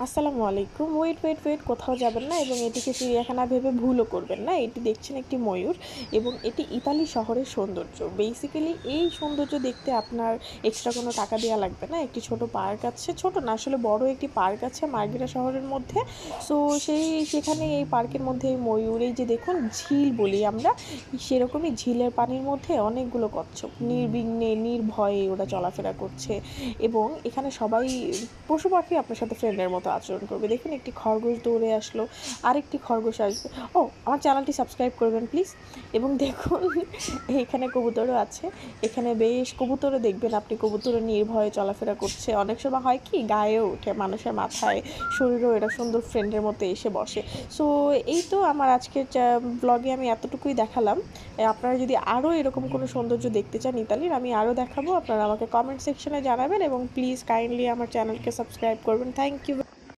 আসসালামু আলাইকুম। ওয়েট কোথাও যাবেন না এবং এটিকে চিড়িয়াখানা ভেবে ভুলও করবেন না। এটি দেখছেন একটি ময়ূর এবং এটি ইতালি শহরের সৌন্দর্য। বেসিক্যালি এই সৌন্দর্য দেখতে আপনার এক্সট্রা কোনো টাকা দেওয়া লাগবে না। একটি ছোট পার্ক আছে, ছোট না আসলে বড় একটি পার্ক আছে মার্গেরা শহরের মধ্যে। সো সেখানে এই পার্কের মধ্যে এই ময়ূর, এই যে দেখুন ঝিল বলি আমরা, সেরকমই ঝিলের পানির মধ্যে অনেকগুলো কচ্ছপ নির্বিঘ্নে নির্ভয়ে ওরা চলাফেরা করছে এবং এখানে সবাই পশু পাখি আপনার সাথে ফ্রেন্ডের মতো আচরণ করবে। দেখুন একটি খরগোশ দৌড়ে আসলো, আরেকটি খরগোশ আসবে। ও, আমার চ্যানেলটি সাবস্ক্রাইব করবেন প্লিজ। এবং দেখুন এখানে কবুতরও আছে, এখানে বেশ কবুতরও দেখবেন আপনি, কবুতরও নির্ভয়ে চলাফেরা করছে। অনেক সময় হয় কি গায়েও ওঠে মানুষের মাথায়, শরীরেও এরা সুন্দর ফ্রেন্ডের মতো এসে বসে। সো এই তো আমার আজকের ব্লগে আমি এতটুকুই দেখালাম। আপনারা যদি আরও এরকম কোনো সৌন্দর্য দেখতে চান ইতালির, আমি আরও দেখাবো। আপনারা আমাকে কমেন্ট সেকশনে জানাবেন এবং প্লিজ কাইন্ডলি আমার চ্যানেলকে সাবস্ক্রাইব করবেন। Thank you.